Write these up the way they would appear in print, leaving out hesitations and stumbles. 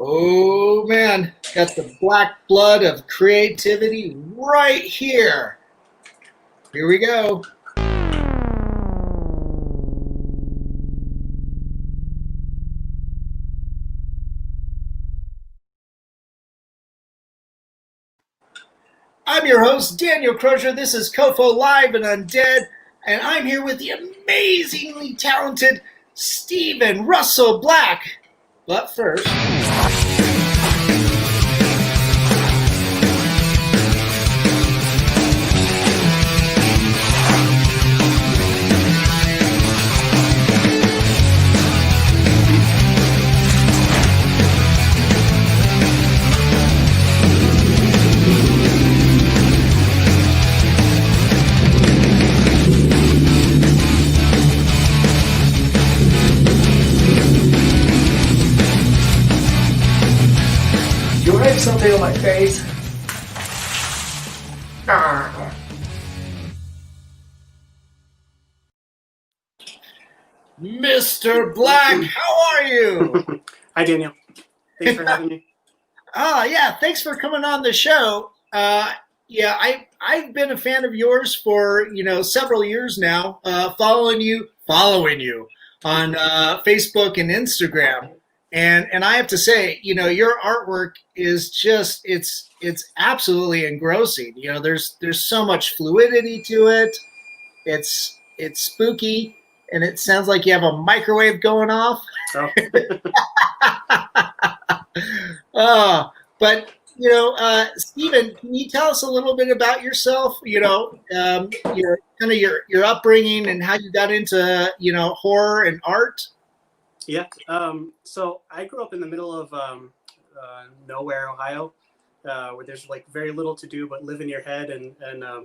Oh man, got the black blood of creativity right here. Here we go. I'm your host, Daniel Crosier. This is COFOH Live Undead, and I'm here with the amazingly talented Stephen Russell Black. But first, you write something on my face. Mr. Black, how are you? Hi, Daniel. Thanks for having me. Yeah, thanks for coming on the show. I've been a fan of yours for several years now. Following you on Facebook and Instagram, and I have to say, your artwork is just it's absolutely engrossing. There's so much fluidity to it. It's spooky, and it sounds like you have a microwave going off. Oh. But Stephen, can you tell us a little bit about yourself? Your kind of your upbringing and how you got into horror and art. Yeah. So I grew up in the middle of nowhere, Ohio, where there's like very little to do but live in your head and kind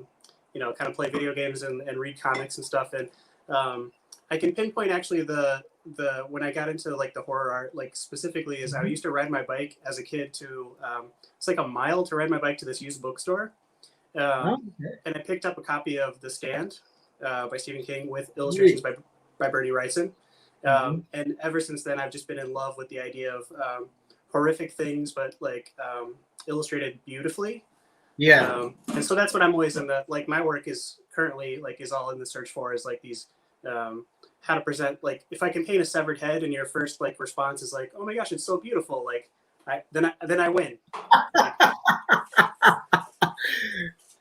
of play video games and read comics and stuff. And I can pinpoint actually the when I got into like the horror art, like specifically is I used to ride my bike as a kid to it's like a mile to ride my bike to this used bookstore, and I picked up a copy of The Stand by Stephen King with illustrations by Bernie Wrightson, and ever since then I've just been in love with the idea of horrific things but like illustrated beautifully. Yeah. And so that's what I'm always in the like my work is currently like is all in the search for is like these how to present, like if I can paint a severed head and your first like response is like, oh my gosh, it's so beautiful, like then I win.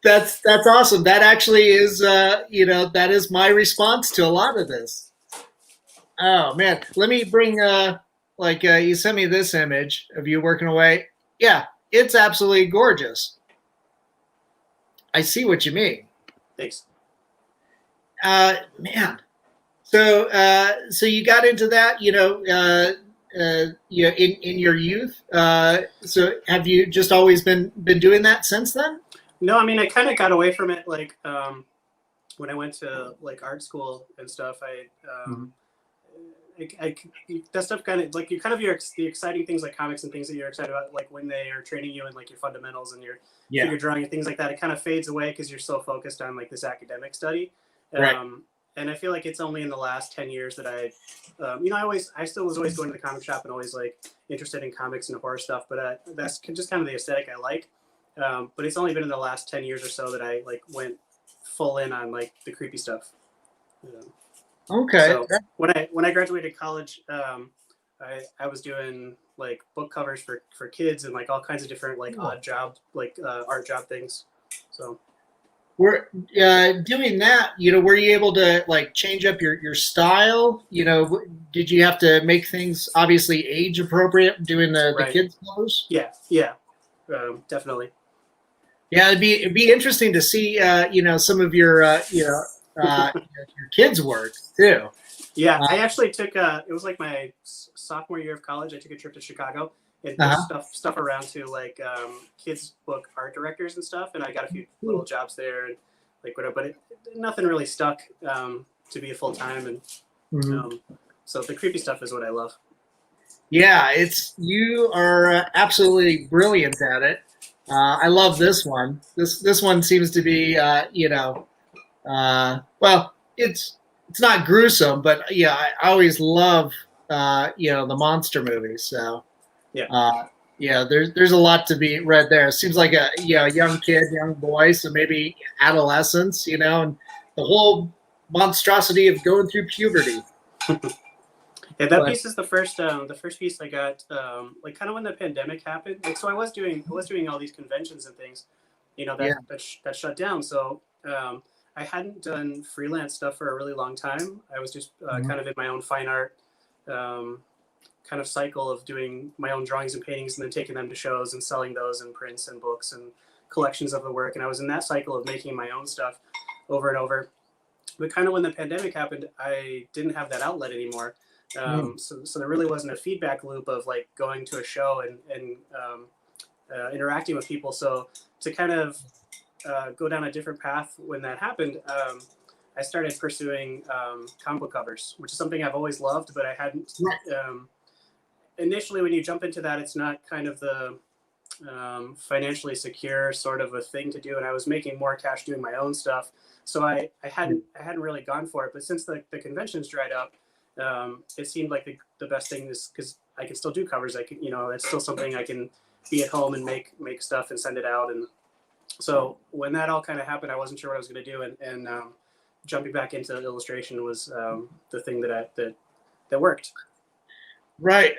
That's awesome. That actually is that is my response to a lot of this. Oh man, let me bring you sent me this image of you working away. Yeah, it's absolutely gorgeous. I see what you mean. Thanks. Man. So you got into that, in your youth. So have you just always been doing that since then? No, I mean, I kind of got away from it. Like when I went to like art school and stuff, that stuff kind of like the exciting things like comics and things that you're excited about, like when they are training you in like your fundamentals and your figure drawing and things like that, it kind of fades away because you're so focused on like this academic study. Right. And I feel like it's only in the last 10 years that I still was always going to the comic shop and always like interested in comics and horror stuff, but that's just kind of the aesthetic I like. But it's only been in the last 10 years or so that I like went full in on like the creepy stuff. Okay. So when I graduated college, I was doing like book covers for kids and like all kinds of different like odd job, like art job things. So we're doing that, were you able to like change up your style? Did you have to make things obviously age appropriate doing the kids covers? Yeah, definitely. Yeah, it'd be interesting to see some of your your kids' work too. Yeah, I actually took it was like my sophomore year of college. I took a trip to Chicago and put stuff around to like kids book art directors and stuff, and I got a few little jobs there and like whatever, but nothing really stuck to be a full time, and so the creepy stuff is what I love. Yeah, you are absolutely brilliant at it. I love this one. This one seems to be well, it's not gruesome, but yeah, I always love the monster movies. So Yeah. Yeah, there's a lot to be read there. It seems like a young kid, young boy, so maybe adolescence, and the whole monstrosity of going through puberty. Yeah, that But piece is the first piece I got, like kind of when the pandemic happened. Like, so I was doing all these conventions and things, yeah, that shut down. So I hadn't done freelance stuff for a really long time. I was just mhm, kind of in my own fine art um, kind of cycle of doing my own drawings and paintings and then taking them to shows and selling those in prints and books and collections of the work. And I was in that cycle of making my own stuff over and over. But kind of when the pandemic happened, I didn't have that outlet anymore. mhm, So there really wasn't a feedback loop of like going to a show and interacting with people. So to kind of go down a different path when that happened, I started pursuing comic book covers, which is something I've always loved, but I hadn't. right, Initially, when you jump into that, it's not kind of the financially secure sort of a thing to do, and I was making more cash doing my own stuff, so I hadn't really gone for it. But since the conventions dried up, it seemed like the best thing is because I can still do covers. I can, it's still something I can be at home and make stuff and send it out. And so when that all kind of happened, I wasn't sure what I was going to do, and jumping back into illustration was the thing that worked. right.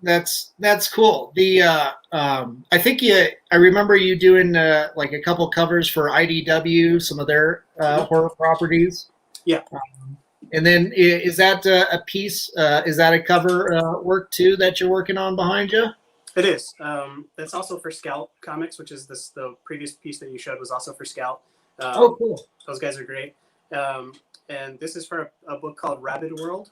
That's cool. I think I remember you doing like a couple covers for IDW, some of their Mhm. horror properties. Yeah, And then is that a piece? Is that a cover work too that you're working on behind you? it is. That's also for Scout Comics, which is the previous piece that you showed was also for Scout. Oh, Um, cool. those guys are great. Um, and this is for a book called Rabid World.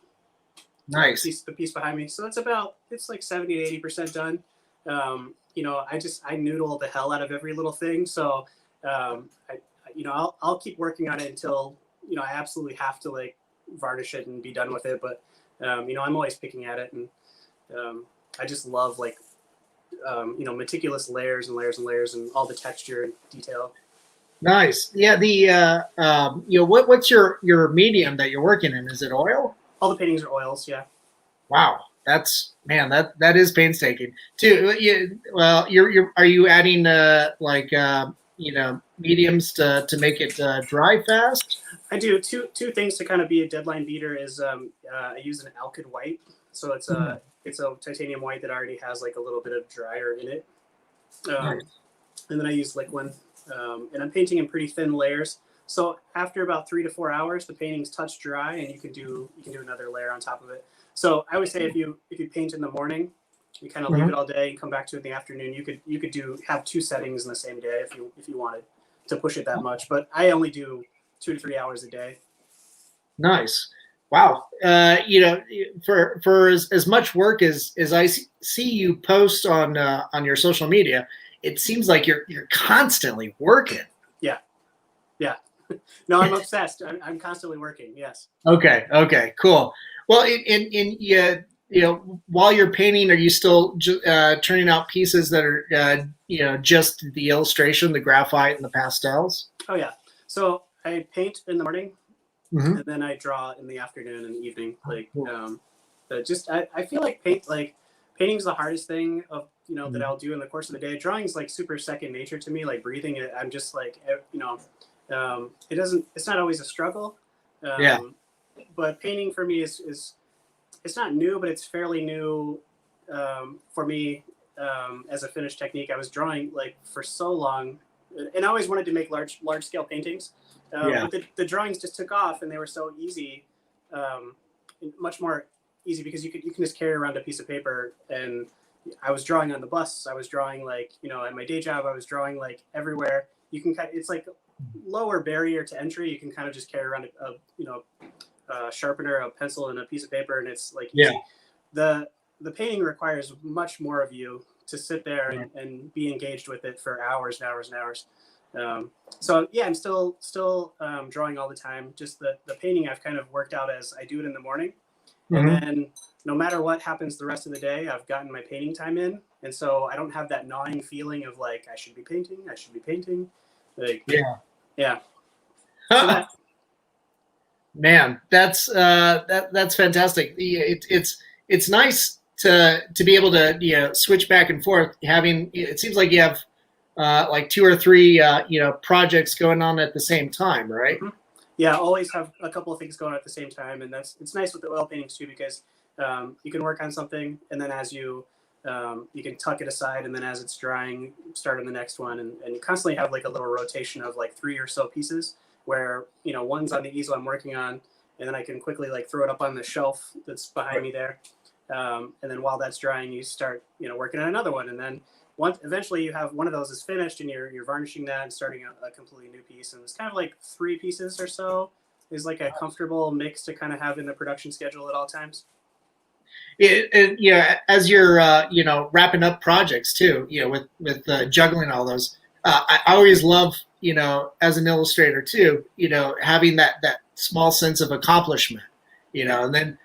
Nice. The piece behind me. So it's like 70 to 80% done. I noodle the hell out of every little thing. So I'll keep working on it until I absolutely have to like varnish it and be done with it. But I'm always picking at it, and I just love like meticulous layers and layers and layers and all the texture and detail. Nice. Yeah. What's your medium that you're working in? Is it oil? All the paintings are oils. Yeah. Wow. That is painstaking too. Well, are you adding mediums to make it dry fast? I do two things to kind of be a deadline beater is I use an alkyd white, so Mhm. it's a titanium white that already has like a little bit of dryer in it, um, Nice. and then I use liquid, and I'm painting in pretty thin layers. So after about 3 to 4 hours, the painting's touch dry, and you can do another layer on top of it. So I would say if you paint in the morning, you kind of leave it Mhm. all day and come back to it in the afternoon. You could have two settings in the same day if you wanted to push it that much. But I only do 2 to 3 hours a day. Nice. Wow. For as much work as see you post on your social media, it seems like you're constantly working. Yeah, yeah. No, I'm obsessed. I'm constantly working. Yes. Okay. Okay. Cool. Well, in yeah, while you're painting, are you still turning out pieces that are just the illustration, the graphite, and the pastels? Oh yeah. So I paint in the morning, Hmm. and then I draw in the afternoon and evening. Like, Cool. I feel like painting's the hardest thing that Mhm. I'll do in the course of the day. Drawing's like super second nature to me. Like breathing, I'm just like it's not always a struggle. Yeah. Um, but painting for me is it's not new, but it's fairly new for me as a finished technique. I was drawing like for so long, and I always wanted to make large scale paintings, Yeah. but the drawings just took off, and they were so easy, um, much more easy because you can just carry around a piece of paper. And I was drawing on the bus. I was drawing like at my day job. I was drawing like everywhere. It's like lower barrier to entry. You can kind of just carry around a sharpener, a pencil, and a piece of paper, and it's like Yeah. easy. The painting requires much more of you to sit there Right. and be engaged with it for hours and hours and hours. So yeah, I'm still drawing all the time. Just the painting I've kind of worked out as I do it in the morning, and Hmm. then no matter what happens the rest of the day, I've gotten my painting time in, and so I don't have that gnawing feeling of like I should be painting, I should be painting. Like Yeah. yeah, so that Man, that's fantastic. It's nice. to be able to switch back and forth. Having it seems like you have like 2 or 3 projects going on at the same time, right? Mm-hmm. Yeah, always have a couple of things going at the same time, and it's nice with the oil paintings too, because you can work on something, and then as you can tuck it aside, and then as it's drying, start on the next one, and you constantly have like a little rotation of like 3 or so pieces, where one's on the easel I'm working on, and then I can quickly like throw it up on the shelf that's behind me there, and then while that's drying, you start working on another one, and then once eventually you have one of those is finished, and you're varnishing that and starting a completely new piece, and it's kind of like 3 pieces or so is like a comfortable mix to kind of have in the production schedule at all times. As you're wrapping up projects too, with juggling all those, I always love as an illustrator too, having that small sense of accomplishment, and then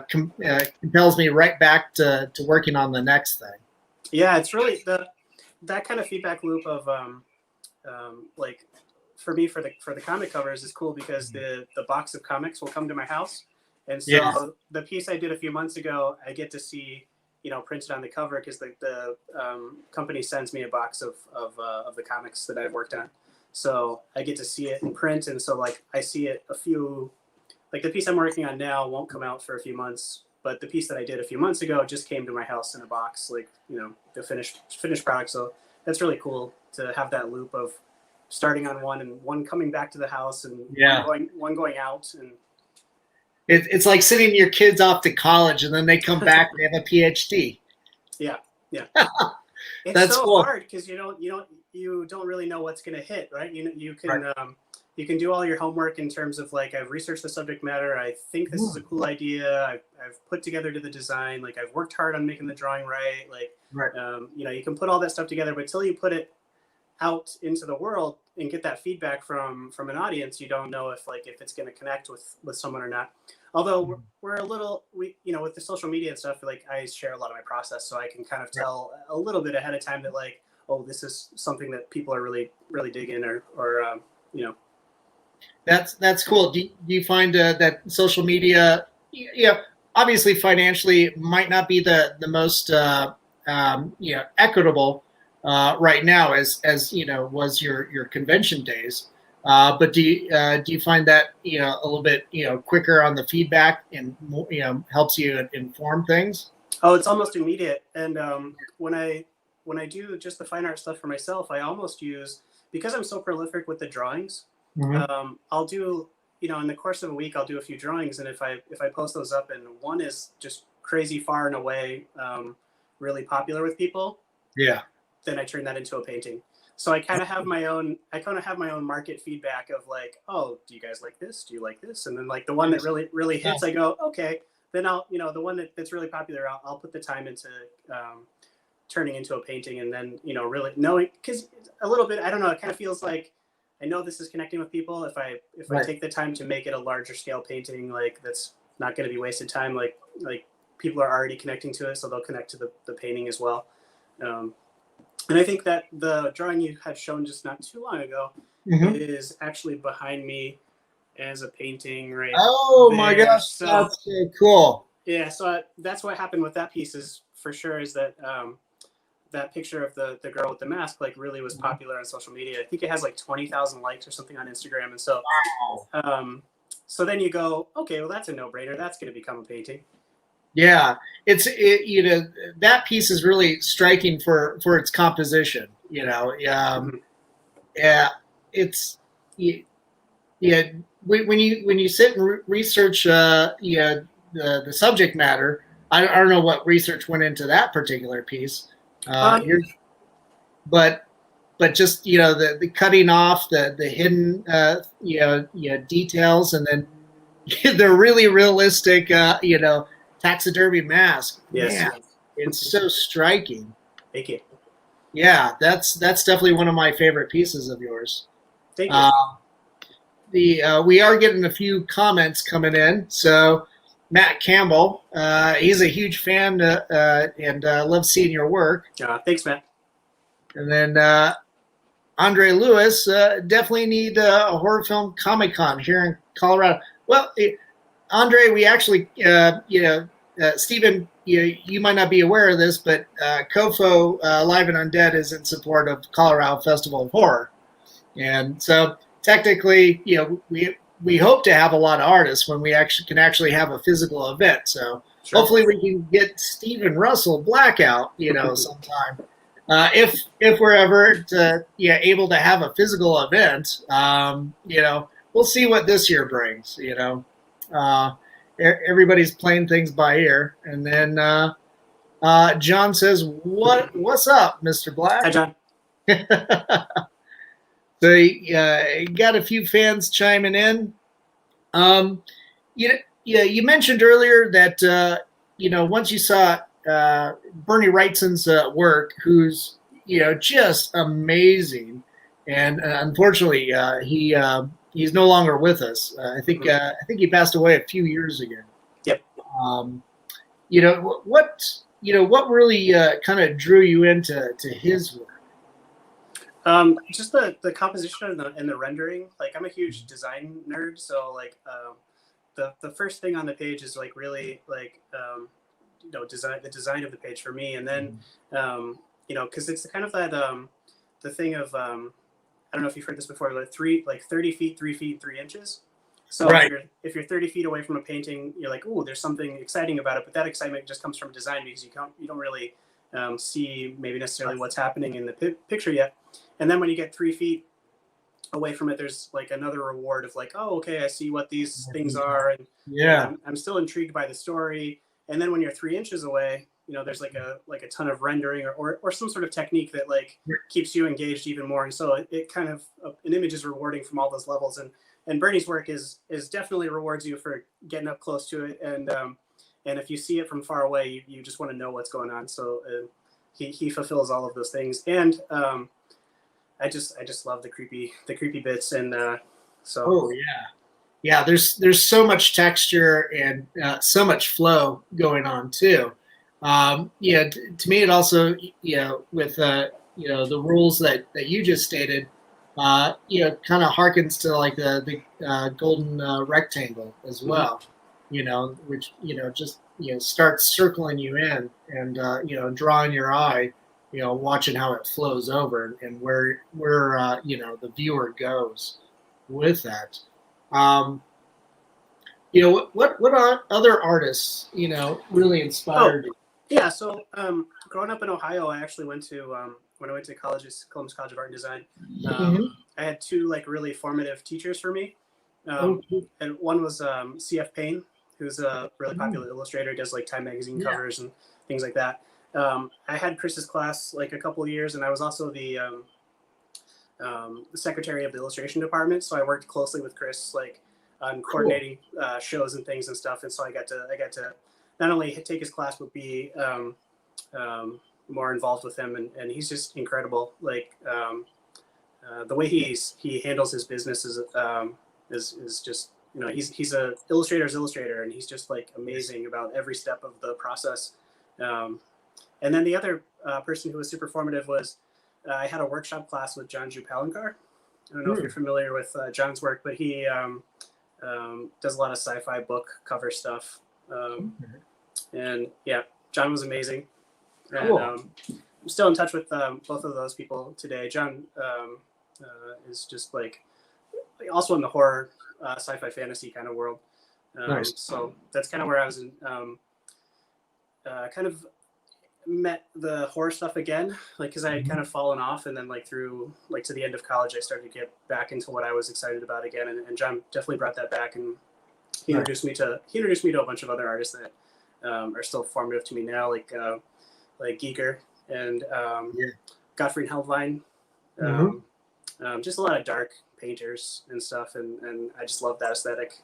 compels me right back to working on the next thing. Yeah, it's really that kind of feedback loop of like for me for the comic covers is cool, because the box of comics will come to my house, and so the piece I did a few months ago, I get to see printed on the cover, because the company sends me a box of the comics that I've worked on, so I get to see it in print, and so like I see it like the piece I'm working on now won't come out for a few months. But the piece that I did a few months ago just came to my house in a box, like the finished product. So that's really cool to have that loop of starting on one and one coming back to the house, and one going out. And it's like sending your kids off to college, and then they come back and they have a PhD. Yeah. It's that's so cool. hard, because you don't really know what's going to hit, right? You can. Right. You can do all your homework in terms of like, I've researched the subject matter. I think this is a cool idea. I've put together to the design. Like I've worked hard on making the drawing right. Like, you can put all that stuff together, but until you put it out into the world and get that feedback from an audience, you don't know if it's going to connect with someone or not. Although we're a little, with the social media and stuff, like I share a lot of my process, so I can kind of tell a little bit ahead of time that like, oh, this is something that people are really, really digging, or. That's cool. Do you find that social media, obviously financially might not be the most equitable right now as was your convention days, but do you find that a little bit quicker on the feedback, and helps you inform things? Oh, it's almost immediate. And when I do just the fine art stuff for myself, I almost use, because I'm so prolific with the drawings. Mm-hmm. I'll do, in the course of a week, I'll do a few drawings, and if I post those up and one is just crazy far and away really popular with people, then I turn that into a painting. So I kind of have my own market feedback of like, oh, do you guys like this? Do you like this? And then like the one that really hits, I go, okay, then I'll, the one that's really popular, I'll put the time into turning into a painting, and then really knowing, because a little bit, I don't know, it kind of feels like I know this is connecting with people. If I take the time to make it a larger scale painting, like that's not going to be wasted time. Like people are already connecting to it, so they'll connect to the painting as well. And I think that the drawing you had shown just not too long ago is actually behind me as a painting right Oh there. My gosh, so, that's so cool. Yeah, so that's what happened with that piece, is for sure is that that picture of the girl with the mask like really was popular on social media. I think it has like 20,000 likes or something on Instagram. And so, so then you go, okay, well that's a no-brainer. That's going to become a painting. Yeah, that piece is really striking for its composition. Yeah, it's when you sit and research the subject matter. I don't know what research went into that particular piece. But just the cutting off the hidden details, and then the really realistic taxidermy mask. Yes. Man, it's so striking. Thank you. Yeah, that's definitely one of my favorite pieces of yours. Thank you. We are getting a few comments coming in, so. Matt Campbell, he's a huge fan and loves seeing your work. Thanks, Matt. And then Andre Lewis, definitely need a horror film Comic-Con here in Colorado. Well, Andre, we actually, Stephen, you might not be aware of this, but COFOH Live Undead is in support of Colorado Festival of Horror, and so technically, we hope to have a lot of artists when we can actually have a physical event. So Sure. hopefully we can get Stephen Russell Blackout, sometime. If we're ever able to have a physical event, we'll see what this year brings. Everybody's playing things by ear, and then John says, "What's up, Mr. Black?" Hi, John. So got a few fans chiming in. You mentioned earlier that once you saw Bernie Wrightson's work, who's just amazing, and unfortunately he's no longer with us. I think he passed away a few years ago. Yep. What really kind of drew you into his work? Just the composition and the rendering. Like, I'm a huge design nerd, so like the first thing on the page is like really like the design of the page for me, and then because it's kind of that the thing of I don't know if you've heard this before, but 30 feet, 3 feet, 3 inches. So right. if you're 30 feet away from a painting, you're like, oh, there's something exciting about it, but that excitement just comes from design because you don't really see maybe necessarily what's happening in the picture yet. And then when you get 3 feet away from it, there's like another reward of like, oh, okay, I see what these things are, and I'm still intrigued by the story. And then when you're 3 inches away, there's like a ton of rendering or some sort of technique that like keeps you engaged even more. And so it kind of an image is rewarding from all those levels. And Bernie's work is definitely rewards you for getting up close to it. And if you see it from far away, you just want to know what's going on. So he fulfills all of those things. And I just love the creepy bits. And so. Oh yeah. There's so much texture and so much flow going on too. To me, it also, with the rules that you just stated, kind of harkens to like the golden rectangle as well, which just starts circling you in and drawing your eye, watching how it flows over and where the viewer goes with that. What other artists really inspired you? Yeah, so growing up in Ohio, I actually went to when I went to Columbus College of Art and Design. I had two like really formative teachers for me, and one was C.F. Payne, who's a really popular illustrator. He does like Time magazine covers and things like that. I had Chris's class like a couple of years, and I was also the secretary of the illustration department. So I worked closely with Chris, like on coordinating shows and things and stuff. And so I got to not only take his class, but be more involved with him. And he's just incredible. Like the way he handles his business is just, he's a illustrator's illustrator, and he's just like amazing about every step of the process. And then the other person who was super formative was I had a workshop class with John Jupalankar. I don't know if you're familiar with John's work, but he does a lot of sci-fi book cover stuff. And yeah, John was amazing. And cool. I'm still in touch with both of those people today. John is just like also in the horror, sci-fi fantasy kind of world. Nice. So that's kind of where I was in, kind of met the horror stuff again, like because I had kind of fallen off, and then like through like to the end of college, I started to get back into what I was excited about again, and John definitely brought that back, and he introduced me to a bunch of other artists that are still formative to me now, like Geeker and Gottfried Helvine, just a lot of dark painters and stuff, and I just love that aesthetic.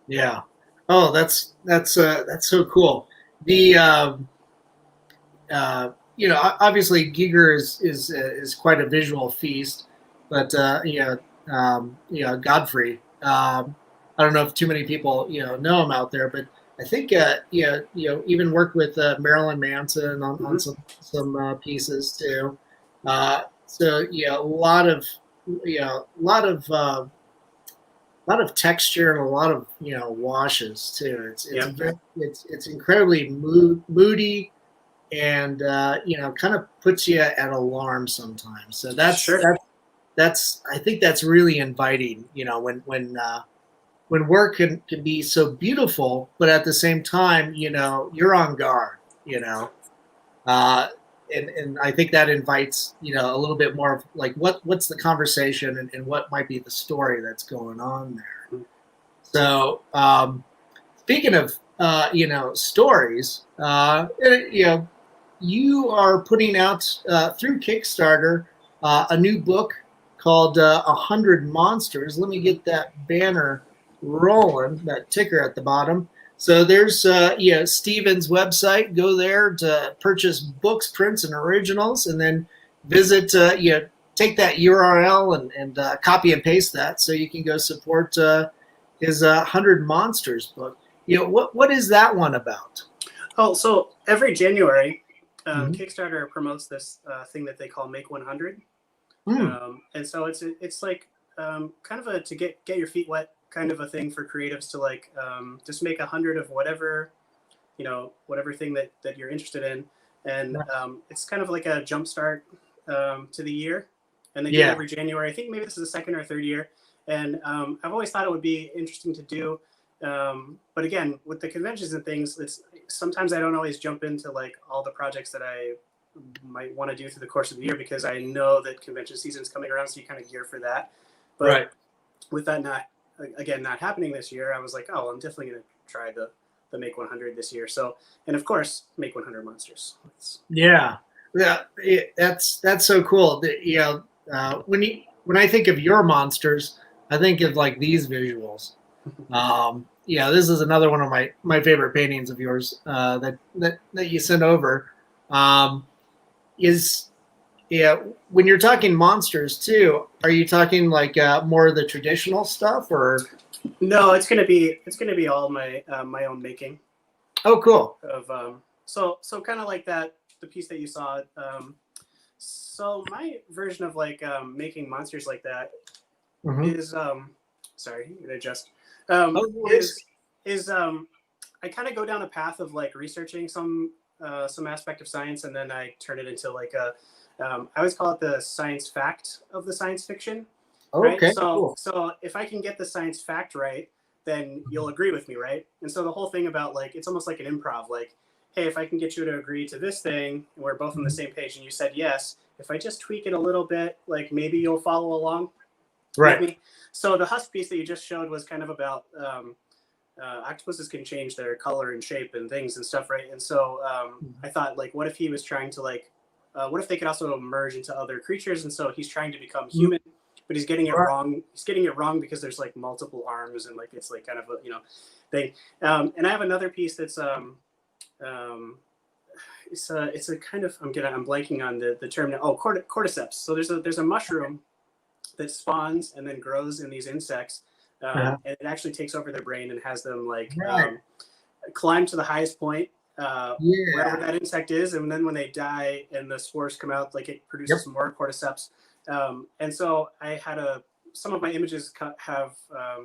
Yeah. Oh, that's so cool. The obviously Giger is quite a visual feast, but Godfrey. I don't know if too many people know him out there, but I think even worked with Marilyn Manson on some pieces too. So a lot of lot of texture and a lot of washes too. It's incredibly moody and kind of puts you at alarm sometimes. So that's I think that's really inviting. When work can be so beautiful, but at the same time, you're on guard. Uh, and I think that invites a little bit more of like what's the conversation and what might be the story that's going on there. So speaking of stories, you are putting out through Kickstarter a new book called 100 Monsters. Let me get that banner rolling, that ticker at the bottom. So there's Steven's website. Go there to purchase books, prints, and originals, and then visit. Take that URL and copy and paste that so you can go support his 100 Monsters book. What is that one about? Oh, so every January, Kickstarter promotes this thing that they call Make 100, and so it's like kind of a to get your feet wet kind of a thing for creatives to like just make 100 of whatever thing that you're interested in, and it's kind of like a jump start to the year, and they do it every January. I think maybe this is the second or third year, and I've always thought it would be interesting to do, but again, with the conventions and things, it's sometimes I don't always jump into like all the projects that I might want to do through the course of the year because I know that convention season is coming around, so you kind of gear for that. But with that not happening this year, I was like, oh, I'm definitely going to try the Make 100 this year. So, and of course, Make 100 Monsters. That's so cool. When I think of your monsters, I think of like these visuals. This is another one of my favorite paintings of yours that you sent over. When you're talking monsters too, are you talking like more of the traditional stuff or? No, it's gonna be all my my own making. Oh, cool. Of so kind of like that, the piece that you saw. So my version of like making monsters like that is sorry, I'm gonna adjust. Is I kind of go down a path of like researching some aspect of science, and then I turn it into like a I always call it the science fact of the science fiction. Right? Okay. So if I can get the science fact right, then you'll agree with me, right? And so the whole thing about like it's almost like an improv, like, hey, if I can get you to agree to this thing, and we're both on the same page, and you said yes, if I just tweak it a little bit, like maybe you'll follow along. Right. With me. So the husk piece that you just showed was kind of about octopuses can change their color and shape and things and stuff, right? And so I thought, like, what if he was trying to like, what if they could also merge into other creatures? And so he's trying to become human, but he's getting it wrong. He's getting it wrong because there's like multiple arms and like it's like kind of a thing. And I have another piece that's it's a kind of I'm blanking on the term now. Oh, cordyceps. So there's a mushroom that spawns and then grows in these insects, and it actually takes over their brain and has them like climb to the highest point wherever that insect is, and then when they die and the spores come out, like it produces more cordyceps. And so I had some of my images have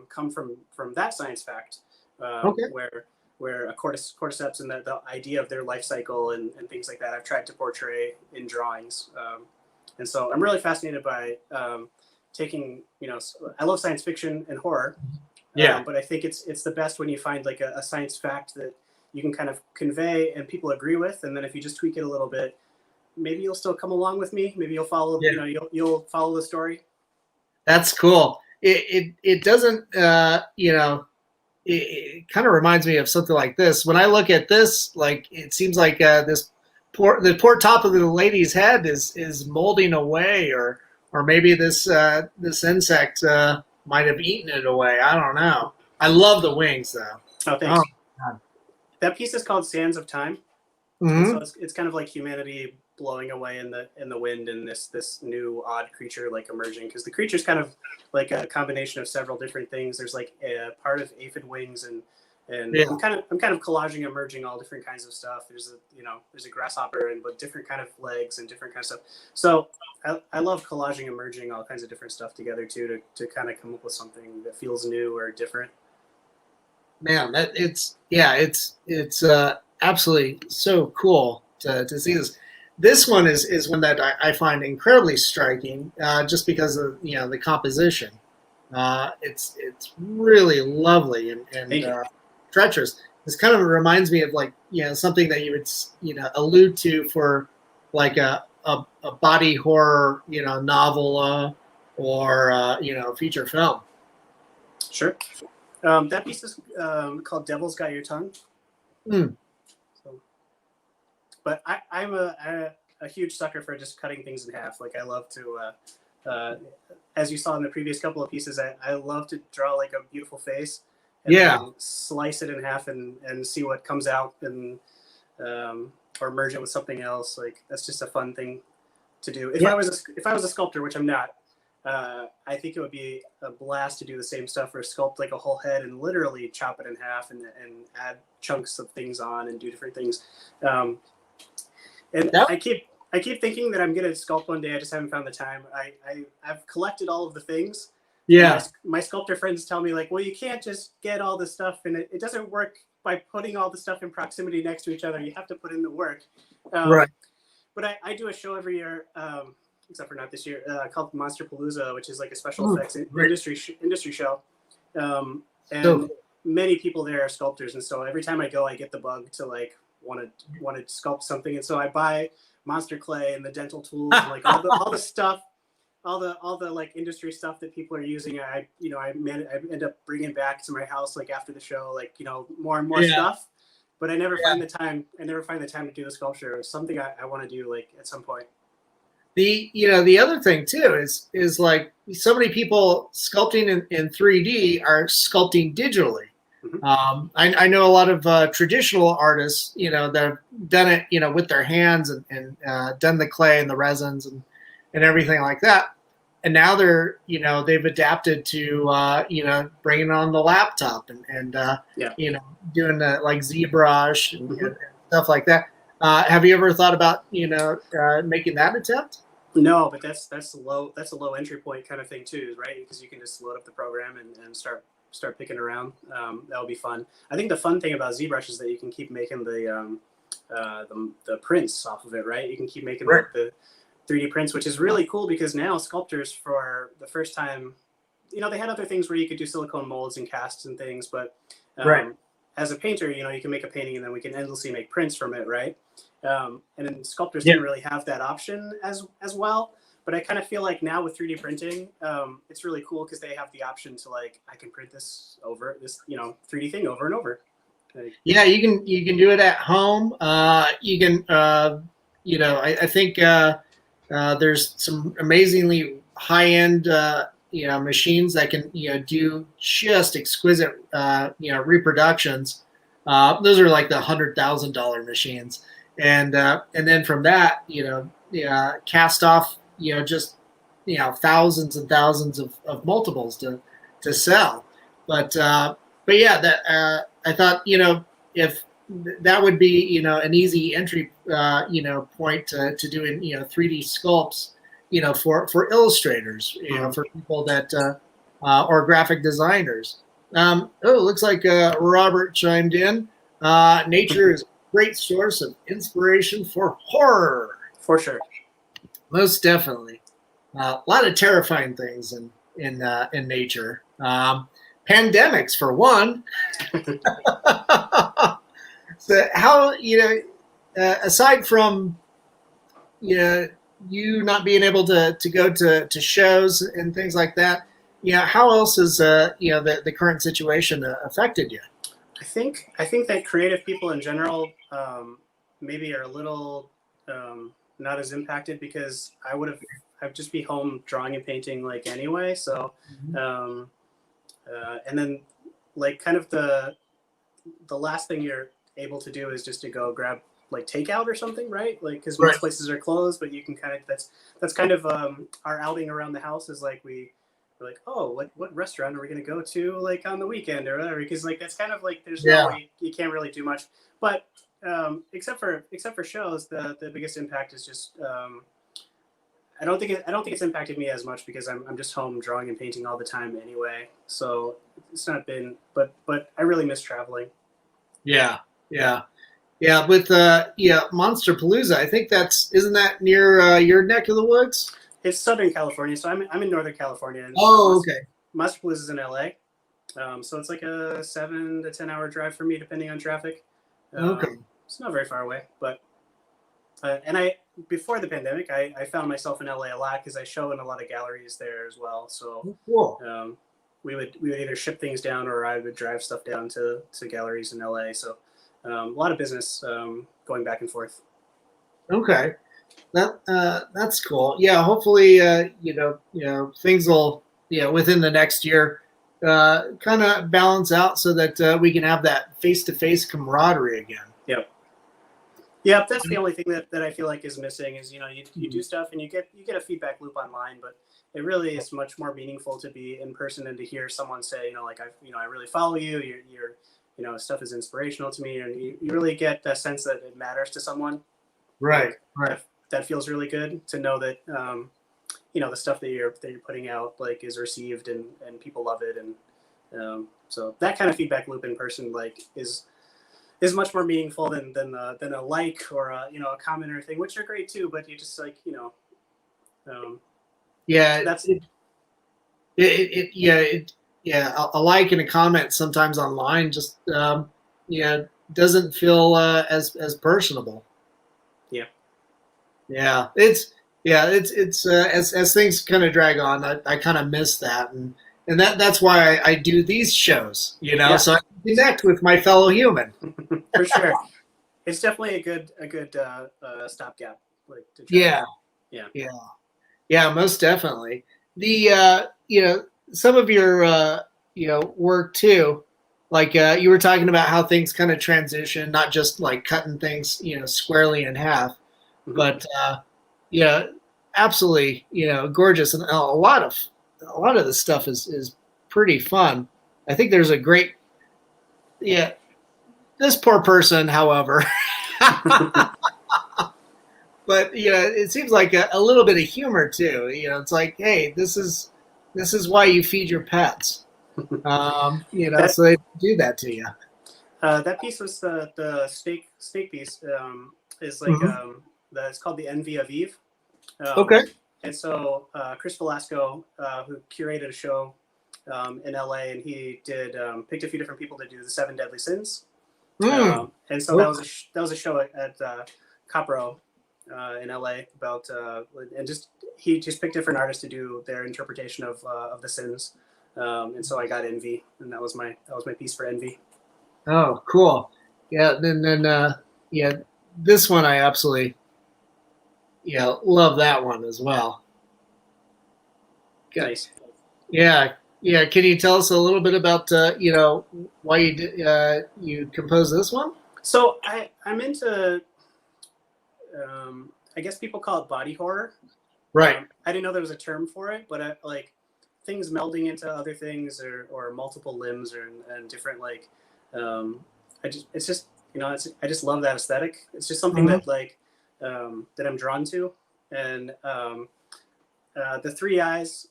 come from that science fact, where a cordyceps and the idea of their life cycle and things like that I've tried to portray in drawings. And so I'm really fascinated by taking, I love science fiction and horror, but I think it's the best when you find like a science fact that you can kind of convey and people agree with, and then if you just tweak it a little bit, maybe you'll still come along with me. Maybe you'll follow, you'll follow the story. That's cool. It doesn't, it kind of reminds me of something like this. When I look at this, like it seems like the poor top of the lady's head is molding away, or maybe this insect might have eaten it away. I don't know. I love the wings though. Oh, thanks. That piece is called Sands of Time. So it's kind of like humanity blowing away in the wind, and this new odd creature like emerging, because the creature's kind of like a combination of several different things. There's like a part of aphid wings And Yeah. I'm kind of collaging and merging all different kinds of stuff. There's a grasshopper and with different kind of legs and different kind of stuff. So I love collaging and merging all kinds of different stuff together too, to kind of come up with something that feels new or different. Man, it's absolutely so cool to see this. This one is one that I find incredibly striking, just because of the composition. It's really lovely and treacherous. This kind of reminds me of something that you would allude to for like a body horror novel or feature film. Sure. That piece is called "Devil's Got Your Tongue." Mm. So, but I'm a huge sucker for just cutting things in half. Like I love to, as you saw in the previous couple of pieces, I love to draw like a beautiful face. And then slice it in half and see what comes out, and or merge it with something else. Like that's just a fun thing to do. If I was a sculptor, which I'm not, I think it would be a blast to do the same stuff, or sculpt like a whole head and literally chop it in half and add chunks of things on and do different things. I keep thinking that I'm gonna sculpt one day. I just haven't found the time. I've collected all of the things. Yeah. My sculptor friends tell me, like, well, you can't just get all this stuff, and it doesn't work by putting all the stuff in proximity next to each other. You have to put in the work. Right. But I do a show every year, except for not this year, called Monster Palooza, which is like a special effects industry show. And many people there are sculptors, and so every time I go, I get the bug to like want to sculpt something, and so I buy monster clay and the dental tools and like all the stuff. All the like industry stuff that people are using, I end up bringing back to my house like after the show, like more and more stuff. But I never find the time. I never find the time to do the sculpture. It's something I want to do like at some point. The other thing too is like so many people sculpting in 3D are sculpting digitally. Mm-hmm. I know a lot of traditional artists, that have done it, with their hands and done the clay and the resins and everything like that. And now they're, they've adapted to, bringing on the laptop and doing the like ZBrush and stuff like that. Have you ever thought about, making that attempt? No, but that's a low entry point kind of thing too, right? Because you can just load up the program and start picking around. That'll be fun. I think the fun thing about ZBrush is that you can keep making the prints off of it, right? You can keep making the 3D prints, which is really cool because now sculptors, for the first time, they had other things where you could do silicone molds and casts and things, but as a painter, you can make a painting and then we can endlessly make prints from it, right? And then sculptors didn't really have that option as well. But I kind of feel like now with 3D printing, it's really cool because they have the option to like, I can print this over this 3D thing over and over. Like, yeah, you can do it at home. You can I think there's some amazingly high-end machines that can do just exquisite reproductions. Those are like the $100,000 machines, and then from that cast off just thousands and thousands of multiples to sell. But yeah, that I thought if that would be an easy entry point to doing 3D sculpts for illustrators, for people that or graphic designers. It looks like Robert chimed in. Nature is a great source of inspiration for horror. For sure, most definitely. A lot of terrifying things in nature. Pandemics for one. So how aside from you not being able to go to shows and things like that, how else has the current situation affected you? I think that creative people in general maybe are a little not as impacted because I'd just be home drawing and painting like anyway. So and then like kind of the last thing you're able to do is just to go grab like takeout or something, right? Like because most places are closed, but you can kind of that's kind of our outing around the house is like we we're like, oh, what restaurant are we gonna go to like on the weekend or whatever? Because like that's kind of like there's Yeah. no you can't really do much. But except for shows, the biggest impact is just I don't think it's impacted me as much because I'm just home drawing and painting all the time anyway. So it's not been, but I really miss traveling. Yeah. Yeah. Yeah. With Monster Palooza, I think isn't that near your neck of the woods? It's Southern California, so I'm in Northern California, and Oh, okay. Monster Palooza is in LA. So it's like a 7 to 10 hour drive for me, depending on traffic. Okay. It's not very far away, but and before the pandemic, I found myself in LA a lot because I show in a lot of galleries there as well. So Oh, cool. we would either ship things down or I would drive stuff down to galleries in LA. So a lot of business going back and forth. Okay. That's cool. Yeah, hopefully things will within the next year kind of balance out so that we can have that face-to-face camaraderie again. Yep. Yeah, that's the only thing that I feel like is missing is you do stuff and you get a feedback loop online, but it really is much more meaningful to be in person and to hear someone say like I really follow you, your stuff is inspirational to me, and you really get that sense that it matters to someone. Right. Right. That feels really good to know that the stuff that you're putting out like is received and people love it, and so that kind of feedback loop in person like is much more meaningful than a like or a comment or thing, which are great too. But you just like yeah, that's a like and a comment sometimes online just doesn't feel as personable. It's as things kind of drag on, I kind of miss that, and that's why I do these shows, so I can connect with my fellow human. For sure. It's definitely a good stopgap. Like to try. Yeah, most definitely. The some of your work too, like you were talking about how things kind of transition, not just like cutting things squarely in half, mm-hmm. but absolutely gorgeous, and a lot of the stuff is pretty fun. I think there's a great this poor person, however. But it seems like a little bit of humor too. It's like, hey, this is why you feed your pets. So they do that to you. That piece was the steak piece. Is like mm-hmm. It's called The Envy of Eve. Okay. And so Chris Velasco, who curated a show in LA, and he did picked a few different people to do the 7 Deadly Sins. And so that was a show at Copro in LA about and he just picked different artists to do their interpretation of the sins, and so I got Envy, and that was my piece for Envy. Oh, cool. Yeah, then this one I absolutely love that one as well. Nice. Yeah. Can you tell us a little bit about why you composed this one? So I'm into I guess people call it body horror. Right. I didn't know there was a term for it, but like things melding into other things or multiple limbs and different like I just love that aesthetic. It's just something mm-hmm. that like that I'm drawn to, and the 3 eyes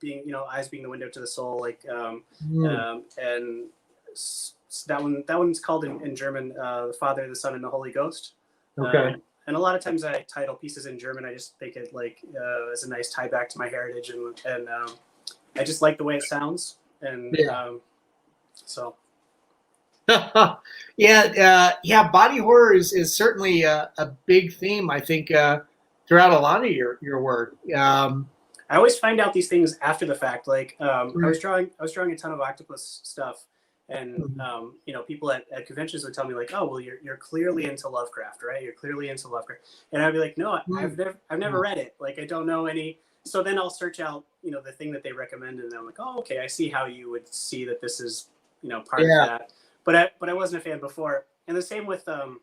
being eyes being the window to the soul, like and that one's called in German the Father, the Son, and the Holy Ghost. Okay. And a lot of times I title pieces in German. I just think it like as a nice tie back to my heritage, and I just like the way it sounds, and so. Body horror is certainly a big theme, I think, throughout a lot of your work. I always find out these things after the fact. Like I was drawing a ton of octopus stuff, and people at conventions would tell me like, oh well, you're clearly into Lovecraft, right? You're clearly into Lovecraft, and I'd be like, no, I've never read it. Like I don't know any. So then I'll search out the thing that they recommend, and I'm like, oh okay, I see how you would see that this is part of that. But I wasn't a fan before, and the same with the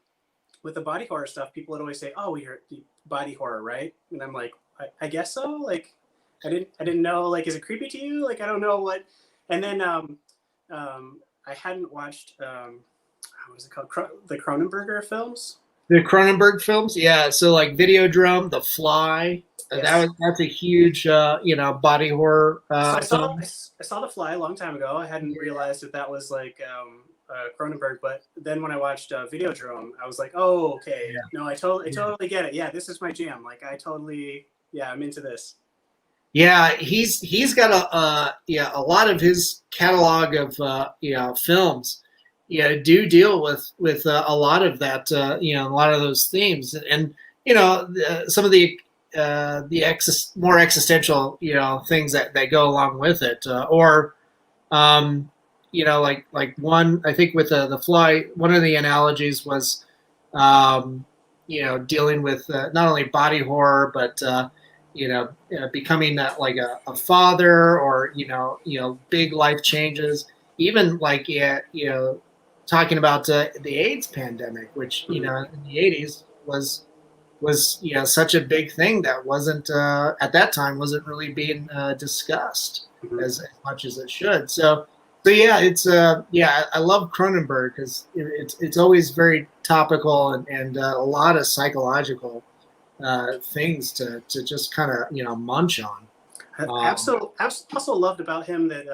body horror stuff. People would always say, "Oh, you're body horror, right?" And I'm like, I guess so. Like, I didn't know, like, is it creepy to you? Like, I don't know what. And then I hadn't watched what is it called, the Cronenberger films. The Cronenberg films, yeah. So like Videodrome, The Fly, Yes. that's a huge body horror So film. I saw The Fly a long time ago. I hadn't realized that that was like Cronenberg, but then when I watched Videodrome, I was like, oh, okay, Yeah, no, I totally get it. Yeah, this is my jam. Like, I totally, yeah, I'm into this. yeah. He's got a lot of his catalog of films, do deal with a lot of that, a lot of those themes, and some of the more existential things that go along with it, or like one, I think with the Fly, one of the analogies was um, dealing with not only body horror, but becoming like a father, or big life changes, even like talking about the AIDS pandemic, which Mhm. in the '80s was such a big thing that wasn't at that time wasn't really being discussed Mhm. as much as it should. So yeah, it's I love Cronenberg because it's always very topical, and a lot of psychological things to just kind of munch on. Also loved about him that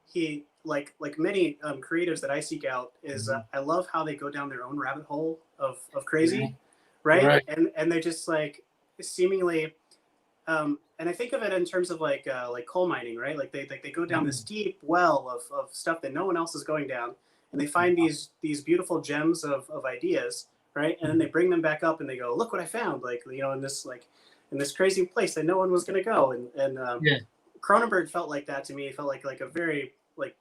he, like many creatives that I seek out, is Mhm. I love how they go down their own rabbit hole of Yeah, crazy, right? right. And they just like seemingly, and I think of it in terms of like coal mining, right? Like they go down this Mhm. deep well of stuff that no one else is going down, and they find these beautiful gems of ideas, right? And then they bring them back up and they go, look what I found, like, in this crazy place that no one was going to go. And Yeah. Cronenberg felt like that to me. It felt like a very like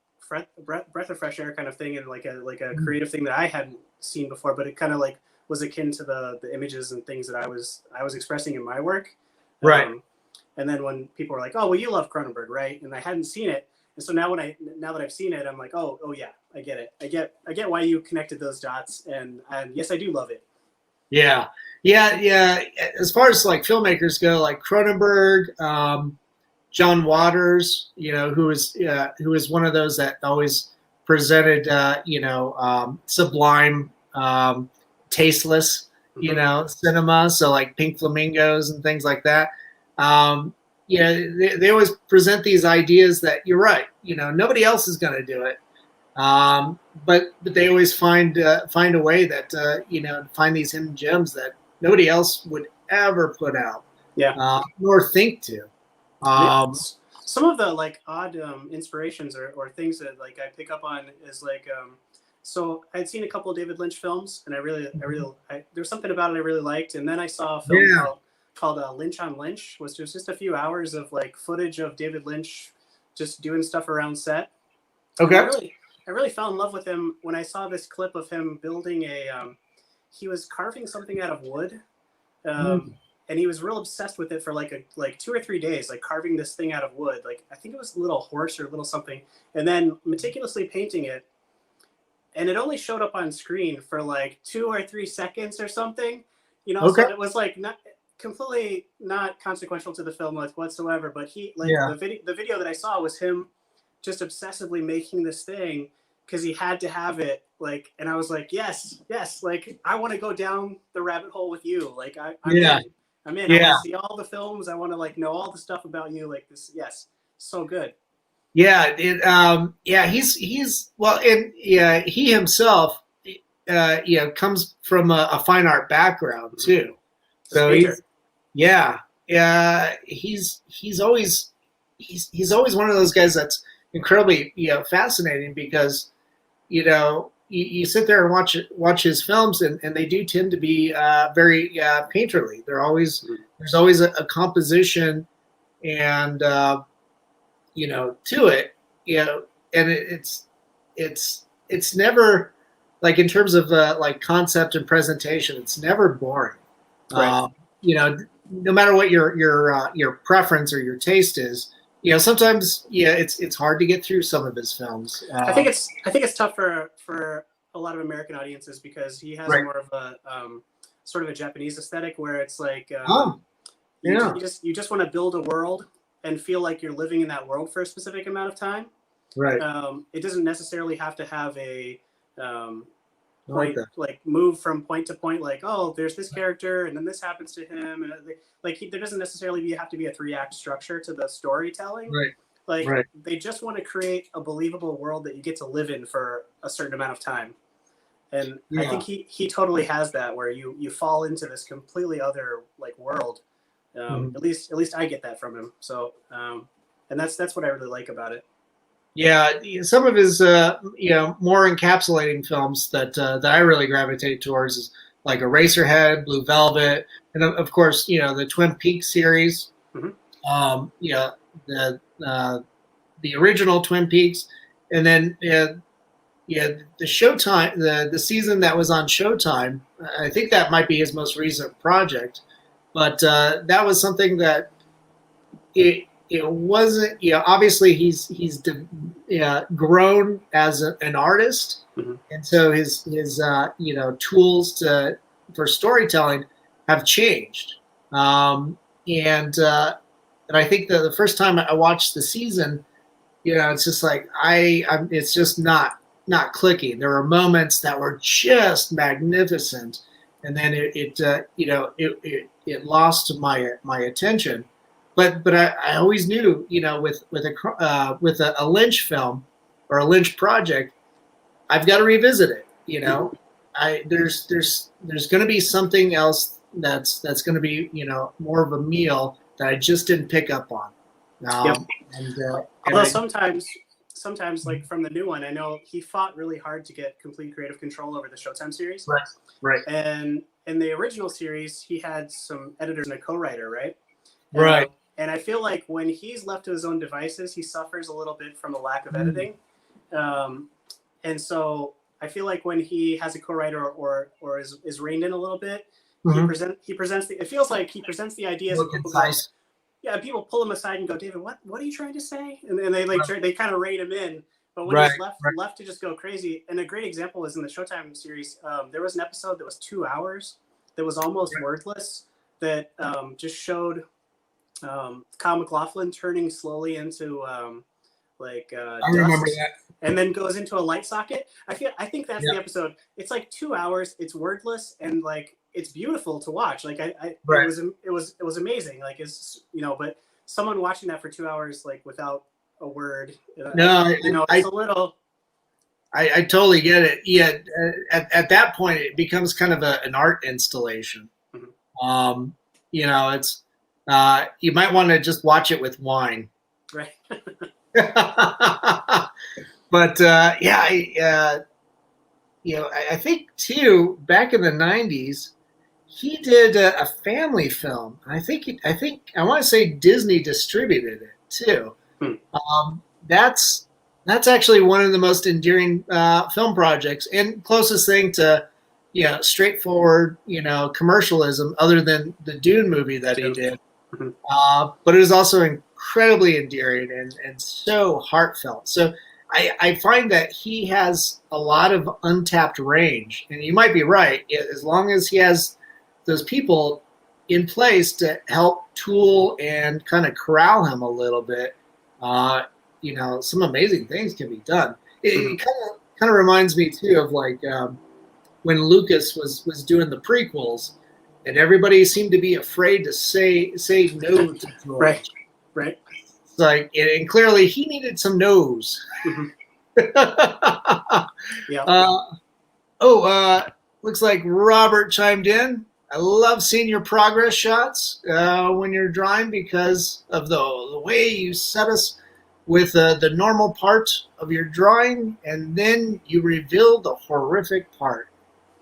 breath of fresh air kind of thing, and like a Mhm. creative thing that I hadn't seen before, but it kind of like was akin to the images and things that I was expressing in my work. Right. Um, and then when people were like, "Oh, well, you love Cronenberg, right?" and I hadn't seen it, and so now that I've seen it, I'm like, "Oh yeah, I get it. I get why you connected those dots, and yes, I do love it." Yeah. Yeah. As far as like filmmakers go, like Cronenberg, John Waters, who is one of those that always presented, sublime, tasteless, Mm-hmm. cinema. So like Pink Flamingos and things like that. Um, they always present these ideas that you're right. Nobody else is going to do it. But they always find a way that find these hidden gems that nobody else would ever put out, Yeah. nor think to. Yeah. Um, Some of the like odd inspirations or things that like I pick up on is like so I'd seen a couple of David Lynch films, and there was something about it I really liked, and then I saw a film yeah. called Lynch on Lynch, which was just a few hours of like footage of David Lynch just doing stuff around set, and Okay. I really fell in love with him when I saw this clip of him building he was carving something out of wood, um, Mm. and he was real obsessed with it for like 2 or 3 days, like carving this thing out of wood. Like I think it was a little horse or a little something, and then meticulously painting it. And it only showed up on screen for like 2 or 3 seconds or something, Okay. So it was like not completely not consequential to the film like whatsoever. But he like Yeah. the video that I saw was him just obsessively making this thing because he had to have it, like, and I was like, yes, like I want to go down the rabbit hole with you, like I'm Yeah. in, I want Yeah. to see all the films, I want to like know all the stuff about you, like this. Yes, so good. Yeah. Yeah. He's well, and yeah, he himself, comes from a fine art background Mm-hmm. too. As a So painter. yeah, yeah. He's always one of those guys that's incredibly fascinating because you sit there and watch his films, and they do tend to be very painterly. Mm-hmm. There's always a composition and to it, and it's never like in terms of like concept and presentation, it's never boring. Right. Uh, no matter what your preference or your taste is, sometimes it's hard to get through some of his films. I think it's tough for a lot of American audiences because he has Right. more of a sort of a Japanese aesthetic where it's like Oh, yeah. you just want to build a world and feel like you're living in that world for a specific amount of time. Right. It doesn't necessarily have to have a like point, like move from point to point, like, oh, there's this character and then this happens to him, and like there doesn't necessarily have to be a 3-act structure to the storytelling. Right. Like Right. they just want to create a believable world that you get to live in for a certain amount of time. And I think he totally has that, where you fall into this completely other like world. At least I get that from him. So and that's what I really like about it. Yeah, some of his more encapsulating films that I really gravitate towards is like Eraserhead, Blue Velvet, and of course the Twin Peaks series. The original Twin Peaks, and then the Showtime, the season that was on Showtime. I think that might be his most recent project, but that was something that it wasn't. Obviously he's grown as an artist, and so his tools for storytelling have changed, and I think the first time I watched the season, it's just like it's just not clicking. There were moments that were just magnificent, and then it lost my attention. But I always knew, with a Lynch film or a Lynch project, I've got to revisit it. There's going to be something else that's going to be more of a meal that I just didn't pick up on. Although sometimes like from the new one, I know he fought really hard to get complete creative control over the Showtime series. Right. And in the original series, he had some editors and a co-writer, right? Right. And I feel like when he's left to his own devices, he suffers a little bit from the lack of editing. And so I feel like when he has a co-writer or is reined in a little bit, he presents it feels like he presents the ideas and people people pull him aside and go, David, what are you trying to say? And they they kind of rein him in. But when he's left to just go crazy, and a great example is in the Showtime series, there was an episode that was 2 hours that was almost wordless, that just showed Kyle MacLachlan turning slowly into I dust, remember that, and then goes into a light socket. I think that's the episode. It's like 2 hours. It's wordless and like it's beautiful to watch. Like it was amazing. Like it's but someone watching that for 2 hours like without a word. It's a little. I totally get it. Yeah, at that point it becomes kind of an art installation. It's. You might want to just watch it with wine. Right. But I think too, back in the 90s, he did a family film. I want to say Disney distributed it too. That's actually one of the most endearing film projects and closest thing to straightforward commercialism, other than the Dune movie that he did. But it is also incredibly endearing and so heartfelt. So I find that he has a lot of untapped range, and you might be right. As long as he has those people in place to help tool and kind of corral him a little bit, some amazing things can be done. It kind of reminds me too of like when Lucas was doing the prequels. And everybody seemed to be afraid to say no to George. Right. It's like, and clearly he needed some no's. Looks like Robert chimed in. I love seeing your progress shots when you're drawing because of the way you set us with the normal part of your drawing, and then you reveal the horrific part.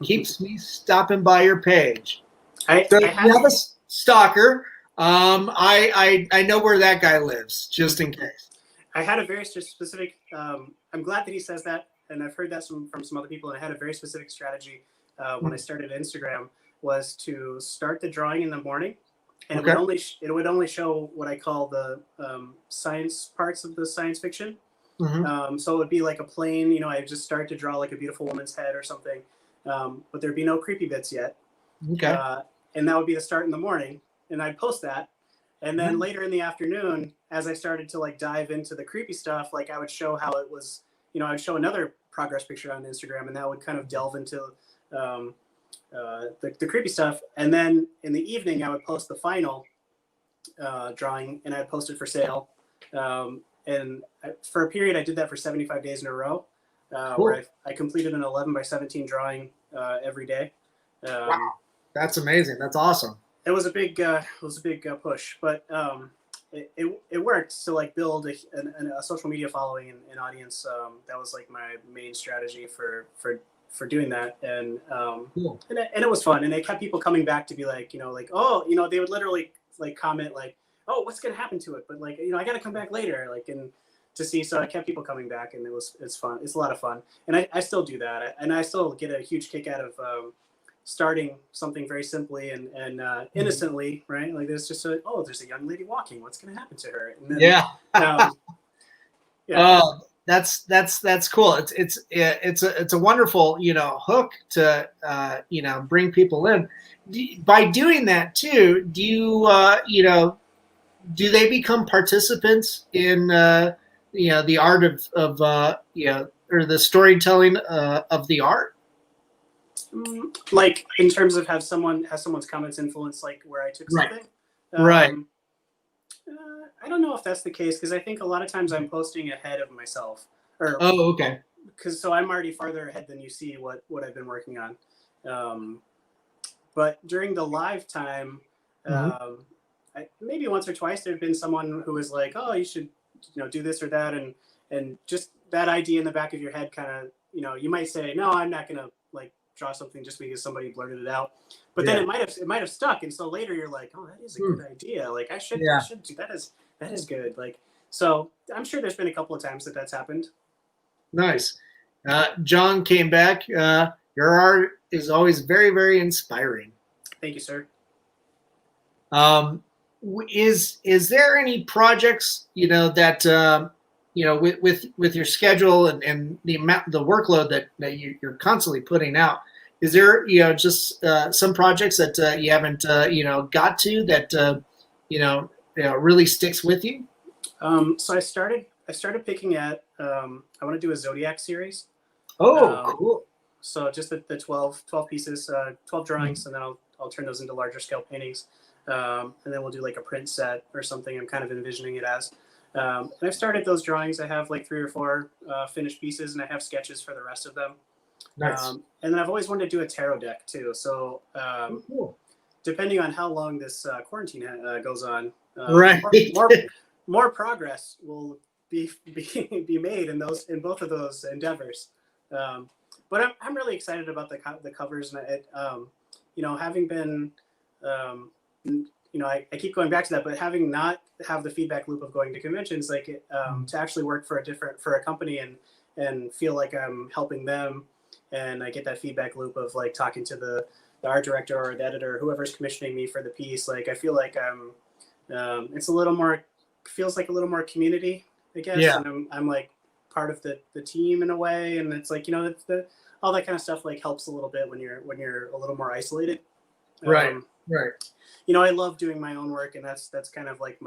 Keeps me stopping by your page. You have a stalker. I know where that guy lives, just in case. I had a very specific. I'm glad that he says that, and I've heard that from some other people. And I had a very specific strategy when I started Instagram, was to start the drawing in the morning, and it would only show what I call the science parts of the science fiction. So it would be like a plain, I just start to draw like a beautiful woman's head or something, but there'd be no creepy bits yet. And that would be the start in the morning, and I'd post that, And then later in the afternoon, as I started to like dive into the creepy stuff, like I would show how it was, I would show another progress picture on Instagram, and that would kind of delve into the creepy stuff. And then in the evening, I would post the final drawing, and I'd post it for sale. And for a period, I did that for 75 days in a row, Cool. where I completed an 11 by 17 drawing every day. Wow, that's amazing. That's awesome. It was a big push, but it worked to like build a social media following and audience. That was like my main strategy for doing that, and Cool. and it was fun, and it kept people coming back to be like, they would literally like comment like, oh, what's gonna happen to it, but like, I gotta come back later, like, and to see. So I kept people coming back, and it's fun. It's a lot of fun, and I still do that, and I still get a huge kick out of starting something very simply and innocently, right? Like there's just there's a young lady walking. What's going to happen to her? And then, yeah. Yeah. That's cool. It's a wonderful, hook to, bring people in. By doing that too, do you, do they become participants in, the art of or the storytelling of the art? Like in terms of has someone's comments influence like where I took something? Right. I don't know if that's the case, because I think a lot of times I'm posting ahead of myself. Okay. Because so I'm already farther ahead than you see what I've been working on. But during the live time, maybe once or twice there'd been someone who was like, oh, you should do this or that, and just that idea in the back of your head kind of, you might say, no, I'm not gonna like draw something just because somebody blurted it out, but then it might have stuck, and so later you're like, oh, that is a good idea, like I should do that is good, like, so I'm sure there's been a couple of times that's happened. Nice. John came back. Your art is always very, very inspiring. Thank you, sir. Is there any projects that with your schedule and the workload that you're constantly putting out? Is there just some projects that you haven't got to that really sticks with you? So I started picking at I want to do a Zodiac series. Oh, cool. So just the 12 pieces, 12 drawings, and then I'll turn those into larger scale paintings. And then we'll do like a print set or something. I'm kind of envisioning it as. And I've started those drawings. I have like 3 or 4 finished pieces, and I have sketches for the rest of them. Nice. And then I've always wanted to do a tarot deck too. So cool. Depending on how long this quarantine goes on, right, more progress will be made in both of those endeavors. But I'm really excited about the covers, and it, having been, I keep going back to that, but having not have the feedback loop of going to conventions, like to actually work for a company and feel like I'm helping them, and I get that feedback loop of like talking to the art director or the editor, whoever's commissioning me for the piece. Like I feel like it's a little more, feels like a little more community, I guess. Yeah. And I'm like part of the team in a way, and it's like all that kind of stuff like helps a little bit when you're a little more isolated. Right. Right. I love doing my own work, and that's kind of like